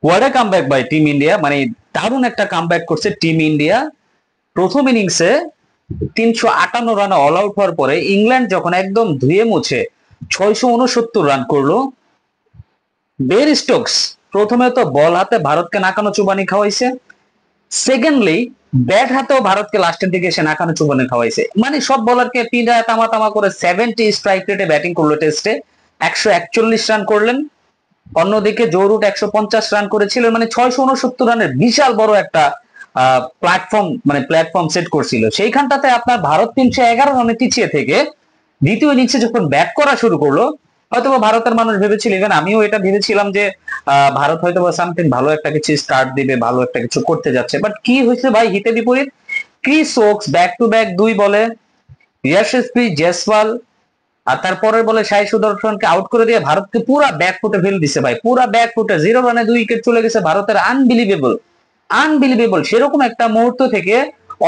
What a comeback by team India, মানে দারুণ একটা কামব্যাক করছে টিম ইন্ডিয়া। প্রথম ইনিংসে 358 রানে অল আউট হওয়ার পরে ইংল্যান্ড যখন একদম ধুয়ে মুছে 669 রান করলো, বেন স্টোকস প্রথমে তো বল হাতে ভারতকে নাকানো চুবানি খাওয়াইছে, সেকেন্ডলি ব্যাট হাতেও ভারতকে লাস্টের দিকে এসে নাকানো চুবানি খাওয়াইছে। মানে সব বলারকে পিঁড়ায় তামা তামা করে 70 স্ট্রাইক রেটে ব্যাটিং করলো টেস্টে, 141 রান করলেন। অন্যদিকে জো রুট 150 রান করেছিলেন, মানে 669 রানের বিশাল বড় একটা প্ল্যাটফর্ম সেট করছিল। সেইখানটাতে আপনার ভারত 311 রানে পিছিয়ে থেকে দ্বিতীয় ইনিংসে যখন ব্যাট করা শুরু করলো, হয়তো ভারতের মানুষ ভেবেছিল, ইভেন আমিও এটা ভেবেছিলাম যে ভারত হয়তো সামথিং ভালো একটা কিছু স্টার্ট দিবে, ভালো একটা কিছু করতে যাচ্ছে। বাট কি হয়েছে ভাই, হিতে বিপরীত। Chris Woakes back to back 2 বলে ইয়াশস্বী জয়সওয়াল আর তারপরের বলে সাই সুদর্শনকে আউট করে দিয়ে ভারতকে পুরা ব্যাক ফুটে ফেলে দিছে ভাই, পুরা ব্যাক ফুটে 0 রানে 2 উইকেট চলে গেছে ভারতের। Unbelievable, unbelievable. সেরকম একটা মুহূর্ত থেকে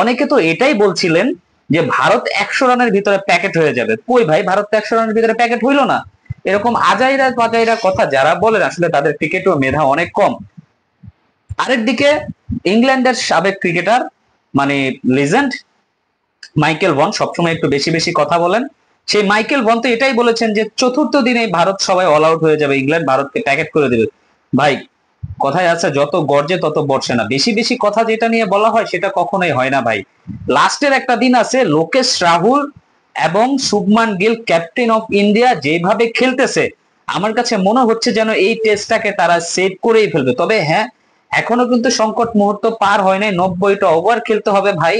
অনেকে তো এটাই বলছিলেন যে ভারত 100 রানের ভিতরে প্যাকেট হয়ে যাবে। কই ভাই, ভারত 100 রানের ভিতরে প্যাকেট হইলো না। এরকম আজাইরা বাজাইরা কথা যারা বলেন আসলে তাদের ক্রিকেটও মেধা অনেক কম। আরেকদিকে ইংল্যান্ডের সাবেক ক্রিকেটার, মানে লিজেন্ড মাইকেল ভন, সবসময় একটু বেশি বেশি কথা বলেন, সেই মাইকেল ভন তো এটাই বলেছেন যে চতুর্থ দিনে ভারত সবাই অল আউট হয়ে যাবে, ইংল্যান্ড ভারতকে প্যাকেট করে দেবে। ভাই কথায় আছে যত গর্জে তত বর্ষে না, বেশি বেশি কথা যেটা নিয়ে বলা হয় সেটা কখনোই হয় না ভাই। লাস্টের একটা দিন আছে, লোকেশ রাহুল এবং Shubman Gill captain of India যেভাবে খেলতেছে, আমার কাছে মনে হচ্ছে যেন এই টেস্টটাকে তারা সেভ করেই ফেলবে। তবে হ্যাঁ, এখনো কিন্তু সংকট মুহূর্ত পার হয় নাই, 90টা ওভার খেলতে হবে ভাই।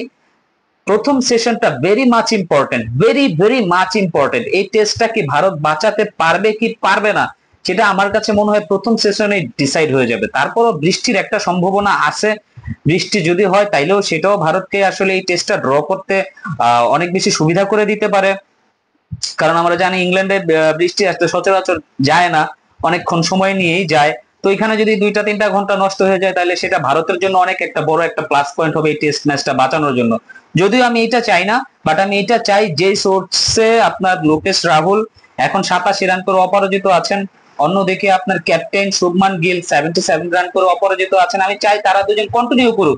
প্রথম সেশনটা very much important, very very much important. এই টেস্টটা কি ভারত বাঁচাতে পারবে কি পারবে না, সেটা আমার কাছে মনে হয় প্রথম সেশনে ডিসাইড হয়ে যাবে। তারপরও বৃষ্টির একটা সম্ভাবনা আছে, বৃষ্টি যদি হয় তাইলেও সেটাও ভারতকে আসলে এই টেস্টটা ড্র করতে অনেক বেশি সুবিধা করে দিতে পারে। কারণ আমরা জানি ইংল্যান্ডে বৃষ্টি আসতে সচরাচর যায় না, অনেকক্ষণ সময় নিয়েই যায়। তো এখানে যদি 2-3 ঘন্টা নষ্ট হয়ে যায় তাহলে সেটা ভারতের জন্য অনেক একটা বড় একটা প্লাস পয়েন্ট হবে এই টেস্ট ম্যাচটা বাঁচানোর জন্য। যদিও আমি এটা চাই না, বাট আমি এটা চাই যে সোর্সে আপনার লোকেশ রাহুল এখন 87 রান করে অপরাজিত আছেন, অন্যদিকে আপনার ক্যাপ্টেন শুভমান গিল 77 রান করে অপরাজিত আছেন, আমি চাই তারা দুজন কন্টিনিউ করুক,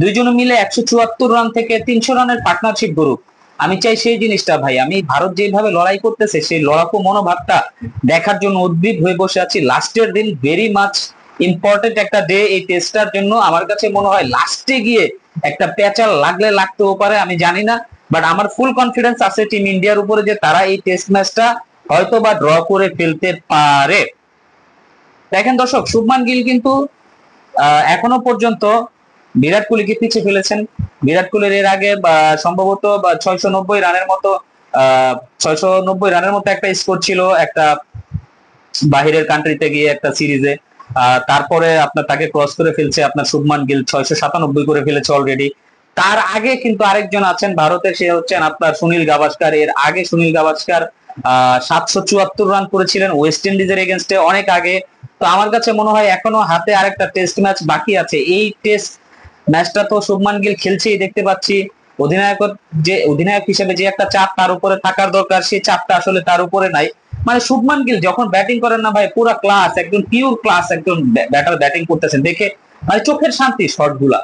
দুইজনে মিলে 174 রান থেকে 300 রানের পার্টনারশিপ করুক। আমি চাই সেই জিনিসটা ভাই। আমি ভারত যেভাবে লড়াই করতেছে সেই লড়াকু মনোভাবটা দেখার জন্য উদ্গ্রীব হয়ে বসে আছি। লাস্টের দিন ভেরি মাচ ইম্পর্টেন্ট একটা ডে এই টেস্টটার জন্য। আমার কাছে মনে হয় লাস্টে গিয়ে একটা প্যাচাল লাগলে লাগতেও পারে, আমি জানি না, বাট আমার ফুল কনফিডেন্স আছে টিম ইন্ডিয়ার উপরে যে তারা এই টেস্ট ম্যাচটা হয়তো বা ড্র করে ফেলতে পারে। দেখেন দর্শক, শুভমান গিল কিন্তু এখনো পর্যন্ত বিরাট কোহলিকে পিছিয়ে ফেলেছেন। বিরাট কোহলির এর আগে সম্ভবত 690 রানের মতো 690 রানের মতো একটা স্কোর ছিল একটা বাহিরের কান্ট্রিতে গিয়ে একটা সিরিজে। তারপরে আপনার তাকে ক্রস করে ফেলছে আপনার শুভমান গিল, 697 করে ফেলেছে অলরেডি। তার আগে কিন্তু আরেকজন আছেন ভারতের, সে হচ্ছেন আপনার সুনীল গাভাস্কার। এর আগে সুনীল গাভাস্কার 774 রান করেছিলেন ওয়েস্ট ইন্ডিজের এগেনস্টে অনেক আগে। তো আমার কাছে মনে হয় এখনো হাতে আরেকটা টেস্ট ম্যাচ বাকি আছে। এই টেস্ট ম্যাচটা তো শুভমান গিল খেলছেই দেখতে পাচ্ছি। অধিনায়ক হিসেবে যে একটা চাপ তার উপরে থাকার দরকার, সেই চাপটা আসলে তার উপরে নাই। মানে শুভমান গিল যখন ব্যাটিং করেন না ভাই, পুরো ক্লাস, একদম পিওর ক্লাস, একদম ব্যাটার ব্যাটিং করতেছেন দেখে মানে চোখের শান্তি শট গুলা,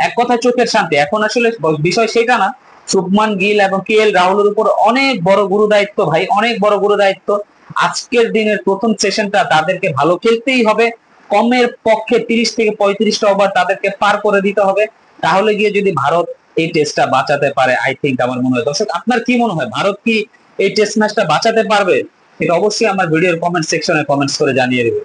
এক কথায় চোখের শান্তি। এখন আসলে বিষয় সেটা না, শুভমান গিল এবং কে এল রাহুলের উপর অনেক বড় গুরু দায়িত্ব ভাই, অনেক বড় গুরু দায়িত্ব। আজকের দিনের প্রথম সেশনটা তাদেরকে ভালো খেলতেই হবে, কমের পক্ষে 30 থেকে 35টা ওভার তাদেরকে পার করে দিতে হবে। তাহলে গিয়ে যদি ভারত এই টেস্টটা বাঁচাতে পারে, আই থিঙ্ক, আমার মনে হয়। দর্শক আপনার কি মনে হয়, ভারত কি এই টেস্ট ম্যাচটা বাঁচাতে পারবে? এটা অবশ্যই আমার ভিডিওর কমেন্ট সেকশনে কমেন্টস করে জানিয়ে দেবে।